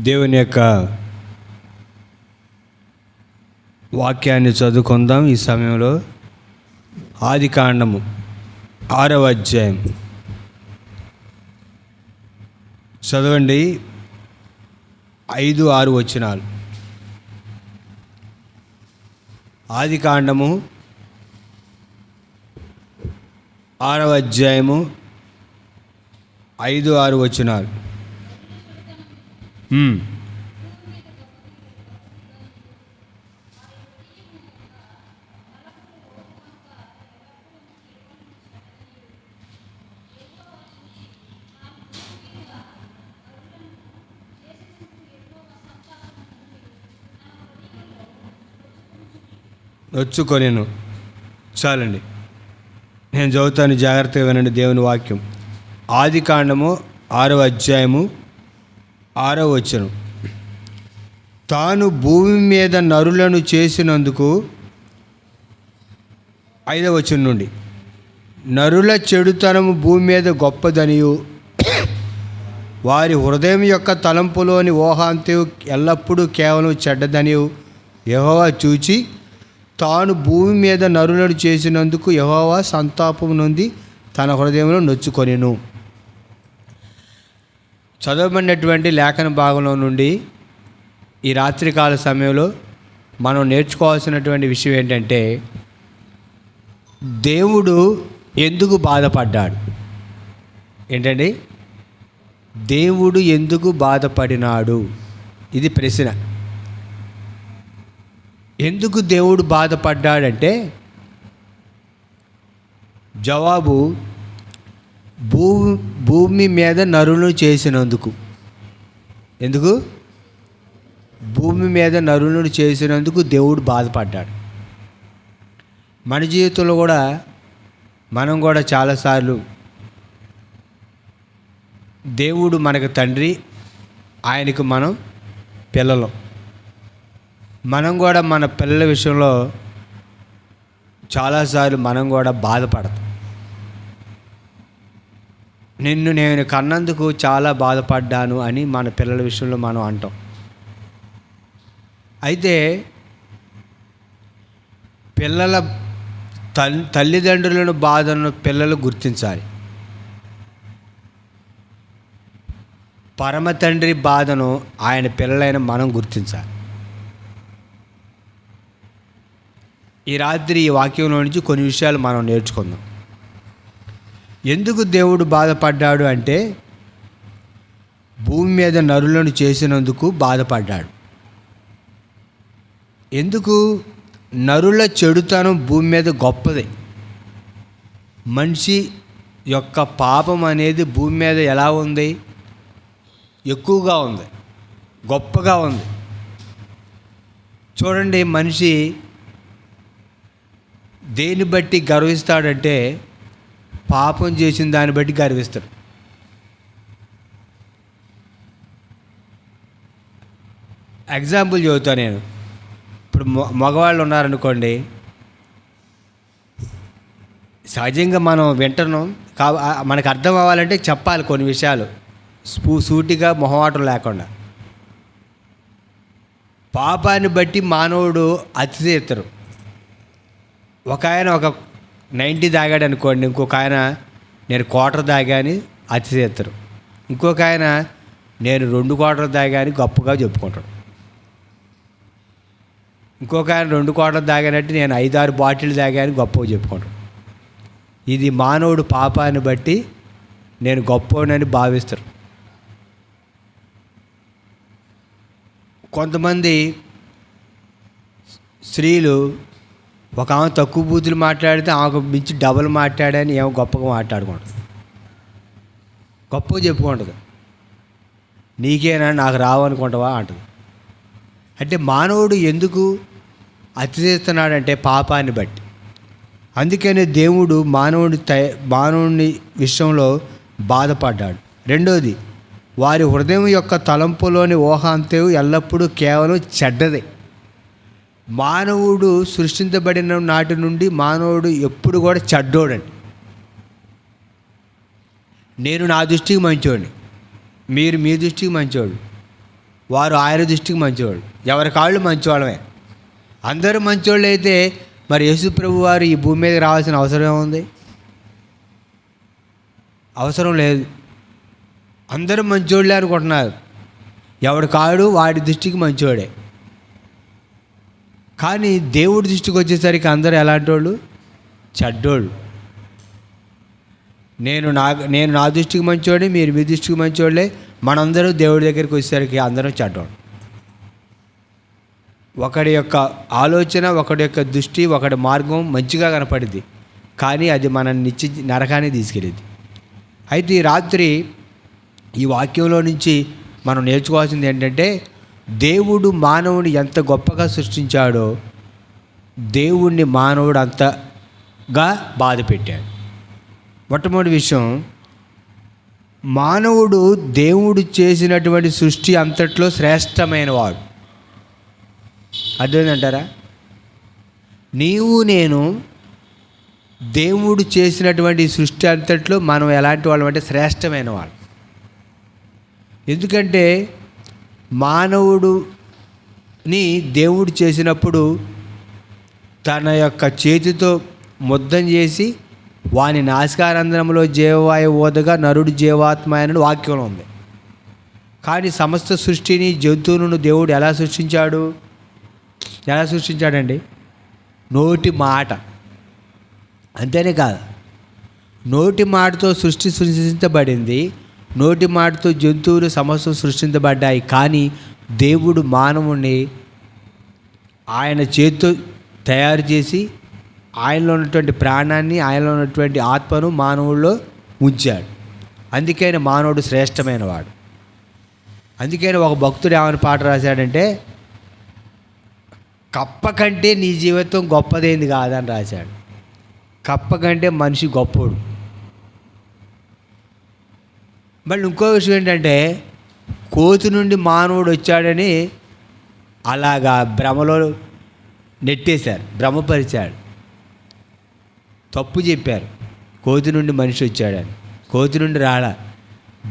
దేవుని యొక్క వాక్యాన్ని చదువుకుందాం. ఈ సమయంలో ఆదికాండము 6వ అధ్యాయం చదవండి. 5-6 వచనాలు. ఆదికాండము 6వ అధ్యాయము 5-6 వచనాలు. నొచ్చుకొనెను. చాలండి, నేను చదువుతాను, జాగ్రత్తగా వినండి దేవుని వాక్యం. ఆదికాండము 6వ అధ్యాయము 6వ వచనం. తాను భూమి మీద నరులను చేసినందుకు, 5వ వచనం నుండి, నరుల చెడుతనము భూమి మీద గొప్పదనియు వారి హృదయం యొక్క తలంపులోని ఊహాంతయు ఎల్లప్పుడూ కేవలం చెడ్డదనియు యెహోవా చూచి తాను భూమి మీద నరులను చేసినందుకు యెహోవా సంతాపం నొంది తన హృదయంలో నొచ్చుకొనెను. చదవబడినటువంటి లేఖన భాగంలో నుండి ఈ రాత్రికాల సమయంలో మనం నేర్చుకోవాల్సినటువంటి విషయం ఏంటంటే, దేవుడు ఎందుకు బాధపడ్డాడు. ఏంటండి? దేవుడు ఎందుకు బాధపడినాడు? ఇది ప్రశ్న. ఎందుకు దేవుడు బాధపడ్డాడంటే జవాబు, భూమి మీద నరులను చేసినందుకు. ఎందుకు? భూమి మీద నరులను చేసినందుకు దేవుడు బాధపడ్డాడు. మన జీవితంలో కూడా మనం కూడా చాలాసార్లు దేవుడు మనకు తండ్రి, ఆయనకు మనం పిల్లలు. మనం కూడా మన పిల్లల విషయంలో చాలాసార్లు మనం కూడా బాధపడతాం. నిన్ను నేను కన్నందుకు చాలా బాధపడ్డాను అని మన పిల్లల విషయంలో మనం అంటాం. అయితే పిల్లల తల్లిదండ్రులను బాధను పిల్లలు గుర్తించాలి. పరమ తండ్రి బాధను ఆయన పిల్లలైన మనం గుర్తించాలి. ఈ రాత్రి ఈ వాక్యంలో నుంచి కొన్ని విషయాలు మనం నేర్చుకుందాం. ఎందుకు దేవుడు బాధపడ్డాడు అంటే, భూమి మీద నరులను చేసినందుకు బాధపడ్డాడు. ఎందుకు? నరుల చెడుతనం భూమి మీద గొప్పది. మనిషి యొక్క పాపం అనేది భూమి మీద ఎలా ఉంది? ఎక్కువగా ఉంది, గొప్పగా ఉంది. చూడండి, మనిషి దేన్ని బట్టి గర్విస్తాడంటే, పాపం చేసిన దాన్ని బట్టి గర్విస్తాడు. ఎగ్జాంపుల్ చెబుతాను నేను. ఇప్పుడు మగవాళ్ళు ఉన్నారనుకోండి, సహజంగా మనం వింటున్నాం, మనకు అర్థం అవ్వాలంటే చెప్పాలి కొన్ని విషయాలు, సూటిగా మొహమాటం లేకుండా. పాపాన్ని బట్టి మానవుడు అతిశయిస్తారు. ఒక ఆయన ఒక 90 తాగాడు అనుకోండి, ఇంకొక ఆయన నేను 1/4 తాగాని అతిశయిస్తారు. ఇంకొక ఆయన నేను 2 quarters తాగాని గొప్పగా చెప్పుకుంటాడు. ఇంకొక ఆయన 2 quarters తాగానంటే నేను 5-6 బాటిల్ తాగాని గొప్పగా చెప్పుకుంటాడు. ఇది మానవుడు పాపాన్ని బట్టి నేను గొప్పనని భావిస్తారు. కొంతమంది స్త్రీలు ఒక ఆమె తక్కువ బూతులు మాట్లాడితే ఆమెకు మించి డబల్ మాట్లాడని ఏమో గొప్పగా మాట్లాడుకుంటుంది, గొప్పగా చెప్పుకుంటుంది. నీకేనా, నాకు రావనుకుంటావా అంటుంది. అంటే మానవుడు ఎందుకు అతిశయిస్తున్నాడంటే పాపాన్ని బట్టి. అందుకనే దేవుడు మానవుని విషయంలో బాధపడ్డాడు. రెండోది, వారి హృదయం యొక్క తలంపులోని ఊహాంతయు ఎల్లప్పుడూ కేవలం చెడ్డదే. మానవుడు సృష్టించబడిన నాటి నుండి మానవుడు ఎప్పుడు కూడా చెడ్డోడండి. నేను నా దృష్టికి మంచోడిని, మీరు మీ దృష్టికి మంచోడు. వారు ఆయన దృష్టికి మంచివాళ్ళు. ఎవరి కాళ్ళు మంచివాళ్ళమే. అందరూ మంచివాళ్ళు అయితే మరి యేసు ప్రభు వారు ఈ భూమి మీద రావాల్సిన అవసరం ఏముంది? అవసరం లేదు. అందరూ మంచోళ్ళే అనుకుంటున్నారు. ఎవడి కాడు వాడి దృష్టికి మంచోడే. కానీ దేవుడి దృష్టికి వచ్చేసరికి అందరూ ఎలాంటి వాళ్ళు? చెడ్డోళ్ళు. నేను నా దృష్టికి మంచోడే, మీరు మీ దృష్టికి మంచోళ్ళే. మనందరూ దేవుడి దగ్గరికి వచ్చేసరికి అందరం చెడ్డోళ్ళు. ఒకడి యొక్క ఆలోచన, ఒకడి యొక్క దృష్టి, ఒకడి మార్గం మంచిగా కనపడింది, కానీ అది మన నరకాన్ని తీసుకెళ్ళింది. అయితే ఈ రాత్రి ఈ వాక్యంలో నుంచి మనం నేర్చుకోవాల్సింది ఏంటంటే, దేవుడు మానవుని ఎంత గొప్పగా సృష్టించాడో దేవుణ్ణి మానవుడు అంతగా బాధ పెట్టాడు. మొట్టమొదటి విషయం, మానవుడు దేవుడు చేసినటువంటి సృష్టి అంతట్లో శ్రేష్టమైన వాడు. అర్థమైందంటారా? నీవు నేను దేవుడు చేసినటువంటి సృష్టి అంతట్లో మనం ఎలాంటి వాళ్ళం అంటే శ్రేష్టమైన వాళ్ళు. ఎందుకంటే మానవుడుని దేవుడు చేసినప్పుడు తన యొక్క చేతితో ముద్దం చేసి వాని నాసికారంధ్రంలో జీవవాయు ఓదగా నరుడు జీవాత్మ అని వాక్యంలో ఉంది. కానీ సమస్త సృష్టిని, జంతువులను దేవుడు ఎలా సృష్టించాడండి? నోటి మాట. అంతేనే కాదు, నోటి మాటతో సృష్టించబడింది. నోటి మాటతో జంతువులు సమస్తం సృష్టించబడ్డాయి. కానీ దేవుడు మానవుణ్ణి ఆయన చేతితో తయారు చేసి ఆయనలో ఉన్నటువంటి ప్రాణాన్ని, ఆయనలో ఉన్నటువంటి ఆత్మను మానవుల్లో ఉంచాడు. అందుకని మానవుడు శ్రేష్టమైన వాడు. అందుకని ఒక భక్తుడు ఏమైనా పాట రాశాడంటే, కప్ప కంటే నీ జీవితం గొప్పదేంది కాదని రాశాడు. కప్ప కంటే మనిషి గొప్పోడు. మళ్ళీ ఇంకో విషయం ఏంటంటే, కోతి నుండి మానవుడు వచ్చాడని అలాగా భ్రమలో నెట్టేశారు, భ్రమపరిచాడు, తప్పు చెప్పారు. కోతి నుండి మనిషి వచ్చాడని. కోతి నుండి రాలా.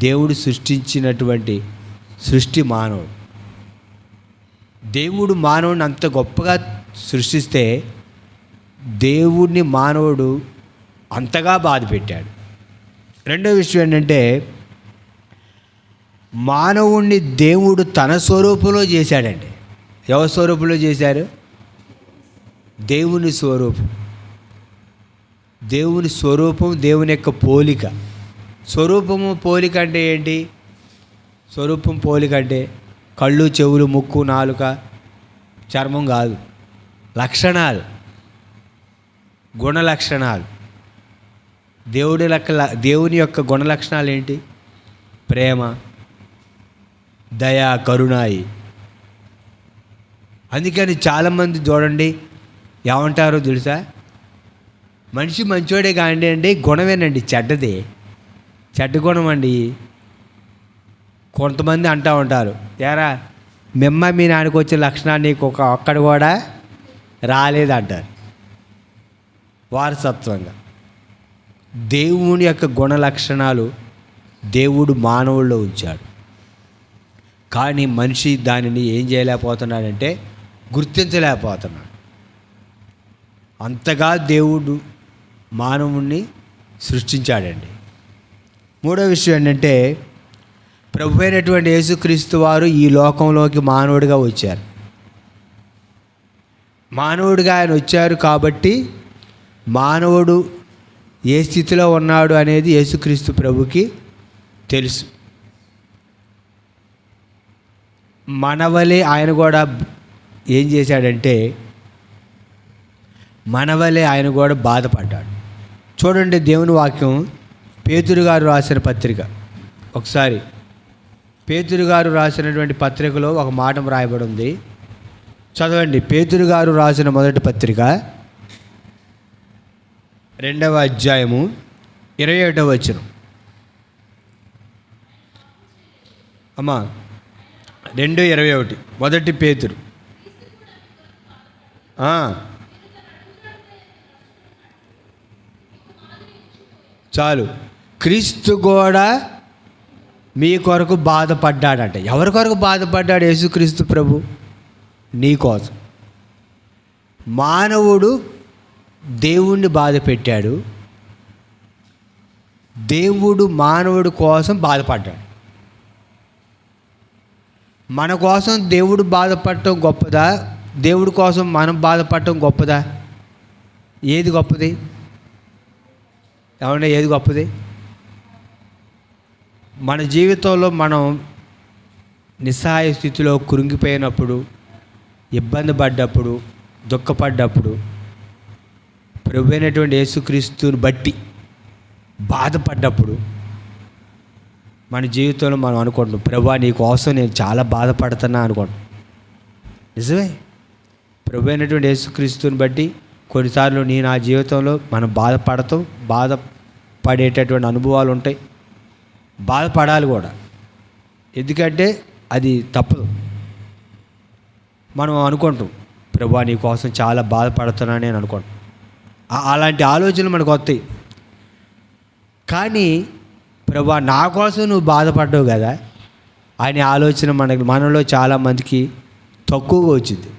దేవుడు సృష్టించినటువంటి సృష్టి మానవుడు. దేవుడు మానవుడిని అంత గొప్పగా సృష్టిస్తే దేవుడిని మానవుడు అంతగా బాధ పెట్టాడు. రెండో విషయం ఏంటంటే, మానవుణ్ణి దేవుడు తన స్వరూపంలో చేశాడండి. ఎవరి స్వరూపంలో చేశారు? దేవుని స్వరూపం. దేవుని స్వరూపం, దేవుని యొక్క పోలిక. స్వరూపము పోలిక అంటే ఏంటి? స్వరూపం పోలిక అంటే కళ్ళు, చెవులు, ముక్కు, నాలుక, చర్మం కాదు, లక్షణాలు, గుణలక్షణాలు. దేవుని యొక్క గుణలక్షణాలు ఏంటి? ప్రేమ, దయ, కరుణాయి. అందుకని చాలామంది చూడండి ఏమంటారో తెలుసా? మనిషి మంచోడే కాండి అండి, గుణమేనండి చెడ్డదే, చెడ్డ గుణం అండి. కొంతమంది అంటూ ఉంటారు, యారా మీ నాన్నకు వచ్చే లక్షణాలు నీకు ఒక్కడ కూడా రాలేదంటారు వారసత్వంగా. దేవుని యొక్క గుణ లక్షణాలు దేవుడు మానవుల్లో ఉంచాడు. కానీ మనిషి దానిని ఏం చేయలేకపోతున్నాడంటే గుర్తించలేకపోతున్నాడు. అంతగా దేవుడు మానవుణ్ణి సృష్టించాడండి. మూడో విషయం ఏంటంటే, ప్రభు అయినటువంటి యేసుక్రీస్తు వారు ఈ లోకంలోకి మానవుడిగా వచ్చారు. మానవుడిగా ఆయన వచ్చారు కాబట్టి మానవుడు ఏ స్థితిలో ఉన్నాడు అనేది యేసుక్రీస్తు ప్రభుకి తెలుసు. మనవలే ఆయన కూడా ఏం చేశాడంటే, మనవలే ఆయన కూడా బాధపడ్డాడు. చూడండి దేవుని వాక్యం పేతురు గారు రాసిన పత్రిక. ఒకసారి పేతురు గారు రాసినటువంటి పత్రికలో ఒక మాట రాయబడి ఉంది, చదవండి. పేతురు గారు రాసిన మొదటి పత్రిక 2వ అధ్యాయము 21వ వచనం. అమ్మా 2:21 మొదటి పేతురు. చాలు. క్రీస్తు కూడా మీ కొరకు బాధపడ్డాడంట. ఎవరి కొరకు బాధపడ్డాడు యేసుక్రీస్తు ప్రభు? నీ కోసం. మానవుడు దేవుణ్ణి బాధ పెట్టాడు, దేవుడు మానవుడి కోసం బాధపడ్డాడు. మన కోసం దేవుడు బాధపడటం గొప్పదా, దేవుడి కోసం మనం బాధపడటం గొప్పదా? ఏది గొప్పది? ఏమన్నా ఏది గొప్పది? మన జీవితంలో మనం నిస్సహాయ స్థితిలో కృంగిపోయినప్పుడు, ఇబ్బంది పడ్డప్పుడు, దుఃఖపడ్డప్పుడు ప్రభు అయినటువంటి యేసుక్రీస్తుని బట్టి బాధపడ్డప్పుడు మన జీవితంలో మనం అనుకుంటాం, ప్రభువా నీ కోసం నేను చాలా బాధపడుతున్నా అనుకుంటాం. నిజమే. ప్రభు అయినటువంటి యేసుక్రీస్తుని బట్టి కొన్నిసార్లు నా జీవితంలో మనం బాధపడతాం, బాధపడేటటువంటి అనుభవాలు ఉంటాయి. బాధపడాలి కూడా, ఎందుకంటే అది తప్పదు. మనం అనుకుంటాం, ప్రభువా నీ కోసం చాలా బాధపడుతున్నా నేను అనుకుంటాం. అలాంటి ఆలోచనలు మనకు వస్తాయి. కానీ ప్రభువా నా కోసం నువ్వు బాధపడ్డావు కదా అనే ఆలోచన మనలో చాలామందికి తక్కువగా వచ్చింది.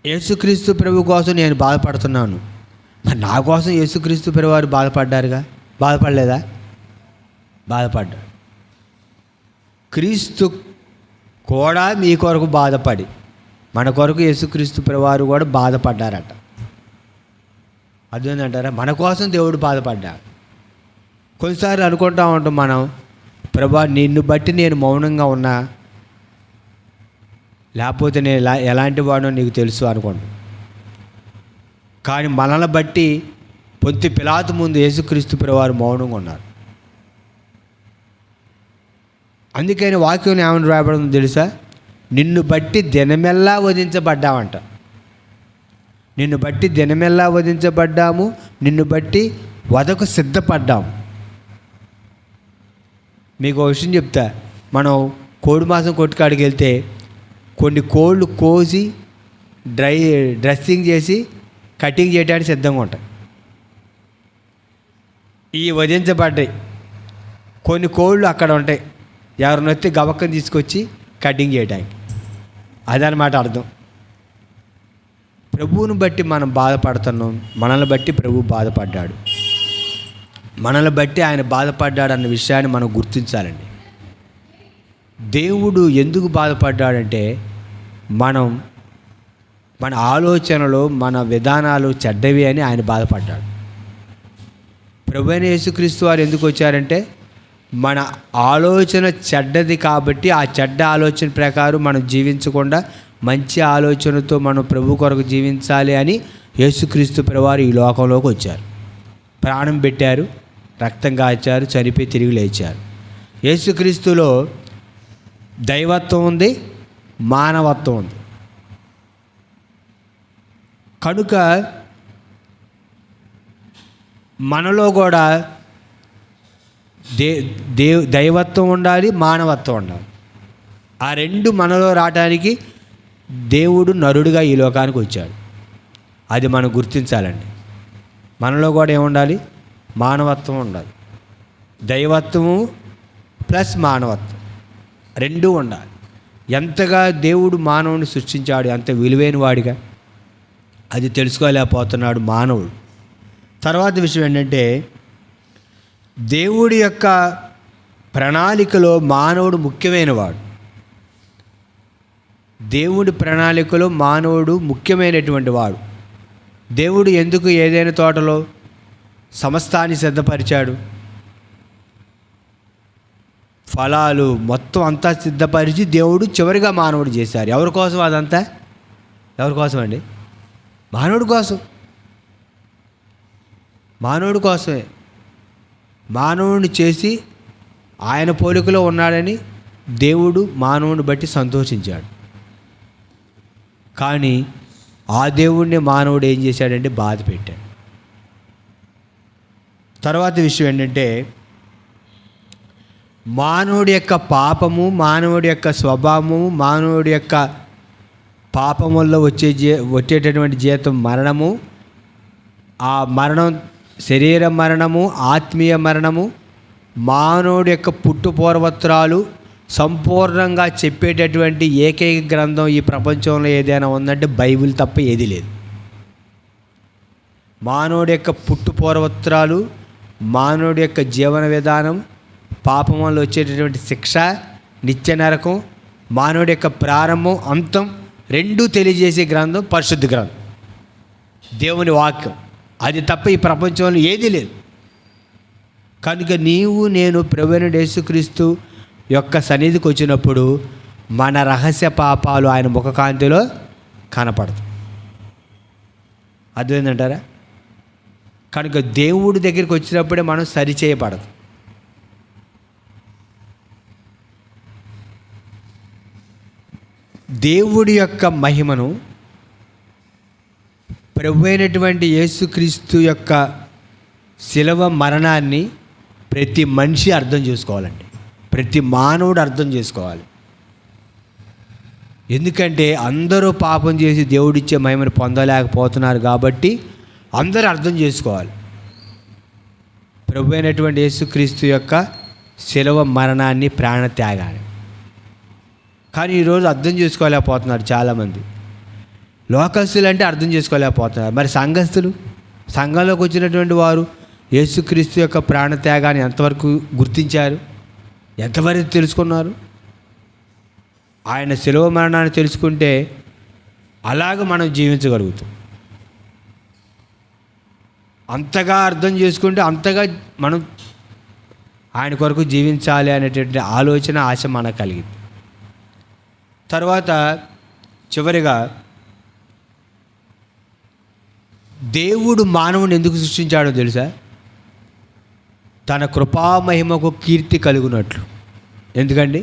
యేసుక్రీస్తు ప్రభు కోసం నేను బాధపడుతున్నాను, మరి నా కోసం యేసుక్రీస్తు ప్రభు వారు బాధపడ్డారుగా, బాధపడలేదా? బాధపడ్డాడు. క్రీస్తు కూడా మీ కొరకు బాధపడి మన కొరకు యేసుక్రీస్తు ప్రభు వారు కూడా బాధపడ్డారట. అదేంటంటారా? మన కోసం దేవుడు బాధపడ్డాడు. కొన్నిసార్లు అనుకుంటా ఉంటాం మనం, ప్రభా నిన్ను బట్టి నేను మౌనంగా ఉన్నా, లేకపోతే నేను ఎలాంటి వాడో నీకు తెలుసు అనుకోండి. కానీ మనల్ని బట్టి పొంతి పిలాతు ముందు యేసుక్రీస్తు ప్రభువారు మౌనంగా ఉన్నారు. అందుకని వాక్యం ఏమని రాయబడిందో తెలుసా? నిన్ను బట్టి దినమెల్లా వధించబడ్డామంట. నిన్ను బట్టి దినమెల్లా వధించబడ్డాము, నిన్ను బట్టి వధకు సిద్ధపడ్డాము. మీకు ఒక విషయం చెప్తా, మనం కోడి మాంసం కొట్టుకాడికి వెళ్తే కొన్ని కోళ్ళు కోసి డ్రెస్సింగ్ చేసి కటింగ్ చేయడానికి సిద్ధంగా ఉంటాయి. ఈ వధించబడ్డాయి కొన్ని కోళ్ళు అక్కడ ఉంటాయి, ఎవరిని వస్తే గబక్కని తీసుకొచ్చి కటింగ్ చేయడానికి. అదనమాట అర్థం. ప్రభువుని బట్టి మనం బాధపడుతున్నాం, మనల్ని బట్టి ప్రభువు బాధపడ్డాడు. మనల్ని బట్టి ఆయన బాధపడ్డాడు అన్న విషయాన్ని మనం గుర్తించాలండి. దేవుడు ఎందుకు బాధపడ్డాడంటే మన ఆలోచనలు, మన విధానాలు చెడ్డవి అని ఆయన బాధపడ్డాడు. ప్రభువైన యేసుక్రీస్తు వారు ఎందుకు వచ్చారంటే మన ఆలోచన చెడ్డది కాబట్టి ఆ చెడ్డ ఆలోచన ప్రకారం మనం జీవించకుండా మంచి ఆలోచనతో మనం ప్రభు కొరకు జీవించాలి అని యేసుక్రీస్తు ప్రభువారు ఈ లోకంలోకి వచ్చారు. ప్రాణం పెట్టారు, రక్తం కాచారు, చనిపోయి తిరిగి లేచారు. యేసుక్రీస్తులో దైవత్వం ఉంది, మానవత్వం ఉంది. కనుక మనలో కూడా దైవత్వం ఉండాలి, మానవత్వం ఉండాలి. ఆ రెండు మనలో రావడానికి దేవుడు నరుడుగా ఈ లోకానికి వచ్చాడు. అది మనం గుర్తించాలండి. మనలో కూడా ఏముండాలి? మానవత్వం ఉండాలి. దైవత్వము ప్లస్ మానవత్వం రెండూ ఉండాలి. ఎంతగా దేవుడు మానవుని సృష్టించాడు, అంత విలువైన వాడిగా అది తెలుసుకోలేకపోతున్నాడు మానవుడు. తర్వాత విషయం ఏంటంటే దేవుడి యొక్క ప్రణాళికలో మానవుడు ముఖ్యమైన వాడు. దేవుడి ప్రణాళికలో మానవుడు ముఖ్యమైనటువంటి వాడు. దేవుడు ఎందుకు ఏదైనా తోటలో సమస్తాన్ని సిద్ధపరిచాడు? ఫలాలు మొత్తం అంతా సిద్ధపరిచి దేవుడు చివరిగా మానవుడు చేశారు. ఎవరి కోసం అదంతా? ఎవరి కోసం అండి? మానవుడి కోసం. మానవుడి కోసమే. మానవుడిని చేసి ఆయన పోలికలో ఉన్నాడని దేవుడు మానవుని బట్టి సంతోషించాడు. కానీ ఆ దేవుడిని మానవుడు ఏం చేశాడంటే బాధ పెట్టాడు. తర్వాత విషయం ఏంటంటే మానవుడి యొక్క పాపము, మానవుడి యొక్క స్వభావము, మానవుడి యొక్క పాపం వల్ల వచ్చేటటువంటి జీతం మరణము. ఆ మరణం శరీర మరణము, ఆత్మీయ మరణము, మానవుడి యొక్క పుట్టు పూర్వత్రాలు సంపూర్ణంగా చెప్పేటటువంటి ఏకైక గ్రంథం ఈ ప్రపంచంలో ఏదైనా ఉందంటే బైబిల్ తప్ప ఏది లేదు. మానవుడి యొక్క పుట్టు పూర్వత్రాలు, మానవుడి యొక్క జీవన విధానం, పాపం వల్ల వచ్చేటటువంటి శిక్ష, నిత్య నరకం, మానవుడి యొక్క ప్రారంభం, అంతం రెండూ తెలియజేసే గ్రంథం పరిశుద్ధ గ్రంథం, దేవుని వాక్యం. అది తప్ప ఈ ప్రపంచంలో ఏదీ లేదు. కనుక నీవు నేను ప్రభువైన యేసుక్రీస్తు యొక్క సన్నిధికి వచ్చినప్పుడు మన రహస్య పాపాలు ఆయన ముఖకాంతిలో కనపడదు. అర్థమైందంటారా? కనుక దేవుడి దగ్గరికి వచ్చినప్పుడే మనం సరిచేయబడదు. దేవుడి యొక్క మహిమను ప్రభువైనటువంటి యేసుక్రీస్తు యొక్క శిలువ మరణాన్ని ప్రతి మనిషి అర్థం చేసుకోవాలండి. ప్రతి మానవుడు అర్థం చేసుకోవాలి. ఎందుకంటే అందరూ పాపం చేసి దేవుడిచ్చే మహిమను పొందలేకపోతున్నారు కాబట్టి అందరూ అర్థం చేసుకోవాలి ప్రభువైనటువంటి యేసుక్రీస్తు యొక్క శిలువ మరణాన్ని, ప్రాణత్యాగాన్ని. కానీ ఈరోజు అర్థం చేసుకోలేకపోతున్నారు చాలామంది. లోకస్తులు అంటే అర్థం చేసుకోలేకపోతున్నారు. మరి సంఘస్థులు, సంఘంలోకి వచ్చినటువంటి వారు యేసుక్రీస్తు యొక్క ప్రాణత్యాగాన్ని ఎంతవరకు గుర్తించారు, ఎంతవరకు తెలుసుకున్నారు? ఆయన శిలువ మరణాన్ని తెలుసుకుంటే అలాగ మనం జీవించగలుగుతాం. అంతగా అర్థం చేసుకుంటే అంతగా మనం ఆయన కొరకు జీవించాలి అనేటువంటి ఆలోచన, ఆశ మనకు కలిగింది. తర్వాత చివరిగా దేవుడు మానవుని ఎందుకు సృష్టించాడో తెలుసా? తన కృపామహిమకు కీర్తి కలుగునట్లు. ఎందుకండి?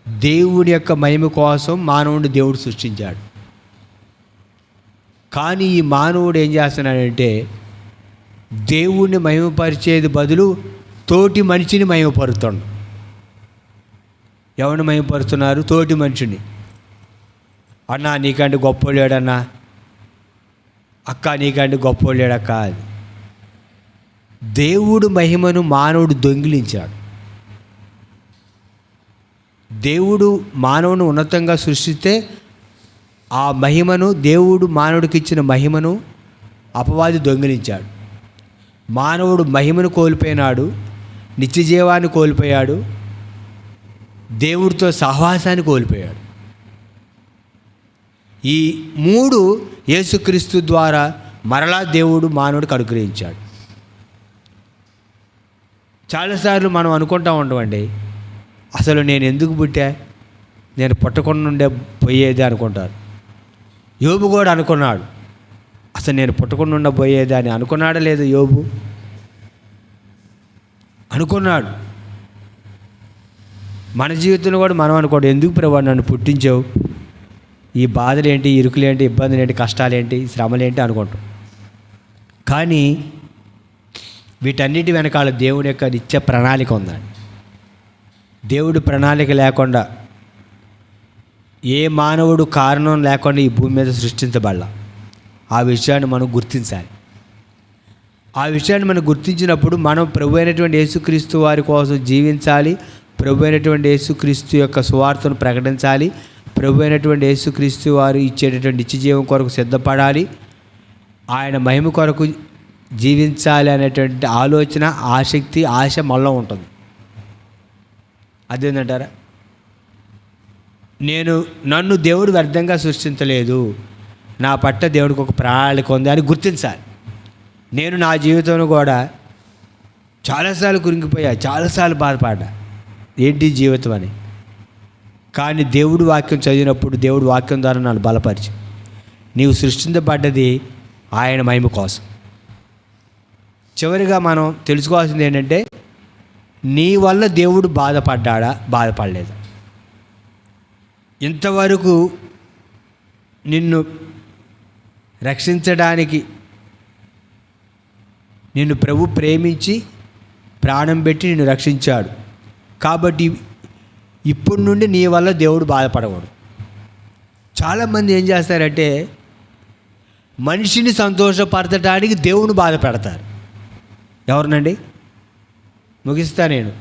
దేవుడి యొక్క మహిమ కోసం మానవుడిని దేవుడు సృష్టించాడు. కానీ ఈ మానవుడు ఏం చేస్తున్నాడంటే దేవుణ్ణి మహిమపరిచేది బదులు తోటి మనిషిని మహిమపరుతున్నాడు. ఎవరిని మహిమపరుస్తున్నారు? తోటి మనిషిని. అన్నా నీకంటే గొప్పోలేడన్నా, అక్క నీకంటే గొప్పోలేడక్క. అది దేవుడు మహిమను మానవుడు దొంగిలించాడు. దేవుడు మానవుని ఉన్నతంగా సృష్టిస్తే ఆ మహిమను, దేవుడు మానవుడికి ఇచ్చిన మహిమను అపవాది దొంగిలించాడు. మానవుడు మహిమను కోల్పోయినాడు, నిత్య జీవాన్ని కోల్పోయాడు, దేవుడితో సహవాసాన్ని కోల్పోయాడు. ఈ మూడు యేసుక్రీస్తు ద్వారా మరలా దేవుడు మానవుడికి అనుగ్రహించాడు. చాలాసార్లు మనం అనుకుంటూ ఉంటామండి, అసలు నేను ఎందుకు పుట్టా, నేను పుట్టకుండా ఉండే పోయేది అనుకుంటారు. యోబు కూడా అనుకున్నాడు, అసలు నేను పుట్టకుండా ఉండబోయేది అని అనుకున్నాడా లేదు? యోబు అనుకున్నాడు. మన జీవితంలో కూడా మనం అనుకోండి, ఎందుకు ప్రభు నన్ను పుట్టించావు, ఈ బాధలు ఏంటి, ఇరుకులు ఏంటి, ఇబ్బందులు ఏంటి, కష్టాలు ఏంటి, శ్రమలు ఏంటి అనుకుంటాం. కానీ వీటన్నిటి వెనకాల దేవుడి యొక్క నిత్య ప్రణాళిక ఉందండి. దేవుడి ప్రణాళిక లేకుండా ఏ మానవుడు కారణం లేకుండా ఈ భూమి మీద సృష్టించబడాల. ఆ విషయాన్ని మనం గుర్తించాలి. ఆ విషయాన్ని మనం గుర్తించినప్పుడు మనం ప్రభు అయినటువంటి యేసుక్రీస్తు వారి కోసం జీవించాలి. ప్రభు అయినటువంటి యేసుక్రీస్తు యొక్క సువార్తను ప్రకటించాలి. ప్రభు అయినటువంటి యేసుక్రీస్తు వారు ఇచ్చేటటువంటి నిత్య జీవం కొరకు సిద్ధపడాలి. ఆయన మహిమ కొరకు జీవించాలి అనేటువంటి ఆలోచన, ఆసక్తి, ఆశ మనలో ఉంటుంది. అదేంటంటారా? నన్ను దేవుడు వ్యర్థంగా సృష్టించలేదు, నా పట్ల దేవుడికి ఒక ప్రణాళిక ఉంది అని గుర్తించాలి. నేను నా జీవితంలో కూడా చాలాసార్లు కురింగిపోయా, చాలాసార్లు బాధపడ్డా, ఏంటి జీవితం అని. కానీ దేవుడు వాక్యం చదివినప్పుడు దేవుడు వాక్యం ద్వారా నన్ను బలపరిచి, నీవు సృష్టించబడ్డది ఆయన మహిమ కోసం. చివరిగా మనం తెలుసుకోవాల్సింది ఏంటంటే, నీ వల్ల దేవుడు బాధపడ్డా, బాధపడలేదు. ఇంతవరకు నిన్ను రక్షించడానికి నిన్ను ప్రభు ప్రేమించి ప్రాణం పెట్టి నిన్ను రక్షించాడు. కాబట్టి ఇప్పటి నుండి నీ వల్ల దేవుడు బాధపడకూడదు. చాలామంది ఏం చేస్తారంటే మనిషిని సంతోషపరచడానికి దేవుని బాధ పెడతారు. ఎవరినండి? ముగిస్తా నేను.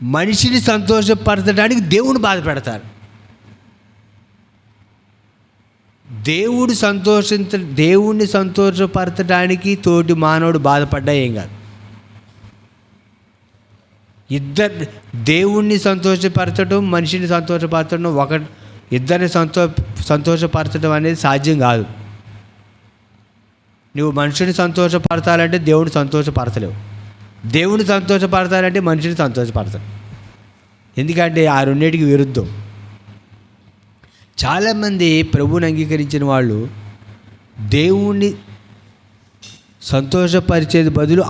మనిషిని సంతోషపరచడానికి దేవుని బాధ పెడతారు. దేవుణ్ణి సంతోషపరచడానికి తోటి మానవుడు బాధపడ్డా ఏం కాదు. దేవుణ్ణి సంతోషపరచడం, మనిషిని సంతోషపరచడం ఇద్దరిని సంతోషపరచడం అనేది సాధ్యం కాదు. నువ్వు మనుషుని సంతోషపరచాలంటే దేవుని సంతోషపరచలేవు, దేవుని సంతోషపరచాలంటే మనిషిని సంతోషపరచలేవు. ఎందుకంటే ఆ రెండింటికి విరుద్ధం. చాలామంది ప్రభువుని అంగీకరించిన వాళ్ళు దేవుణ్ణి సంతోషపరిచేది బదులు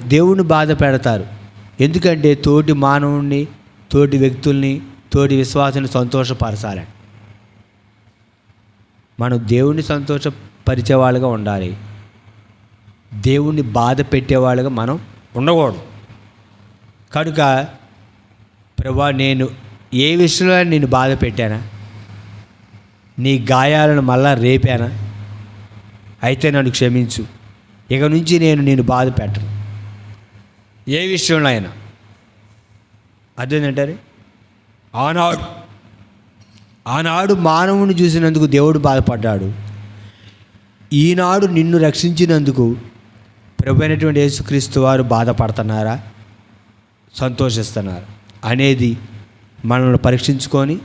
దేవుణ్ణి బాధ పెడతారు. ఎందుకంటే తోటి మానవుణ్ణి, తోటి వ్యక్తుల్ని, తోటి విశ్వాసాన్ని సంతోషపరచాలని. మనం దేవుణ్ణి సంతోషపరిచేవాళ్ళుగా ఉండాలి, దేవుణ్ణి బాధ పెట్టేవాళ్ళుగా మనం ఉండకూడదు. కనుక ప్రభువా, నేను ఏ విషయంలో నేను బాధ పెట్టానా, నీ గాయాలను మళ్ళా రేపానా, అయితే నన్ను క్షమించు. ఇక నుంచి నేను బాధ పెట్టను ఏ విషయంలో అయినా. అదేంటంటారు, ఆనాడు మానవుని చూసినందుకు దేవుడు బాధపడ్డాడు, ఈనాడు నిన్ను రక్షించినందుకు ప్రభు అయినటువంటి యేసుక్రీస్తు వారు బాధపడుతున్నారా, సంతోషిస్తున్నారు అనేది మనల్ని పరీక్షించుకొని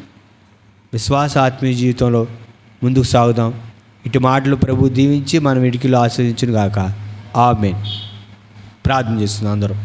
విశ్వాస ఆత్మీయ జీవితంలో ముందుకు సాగుదాం. ఇటు మాటలు ప్రభు దీవించి మనం ఇటుకలో ఆస్వాదించును గాక. ఆమేన్. ప్రార్థన చేస్తున్నాం అందరం.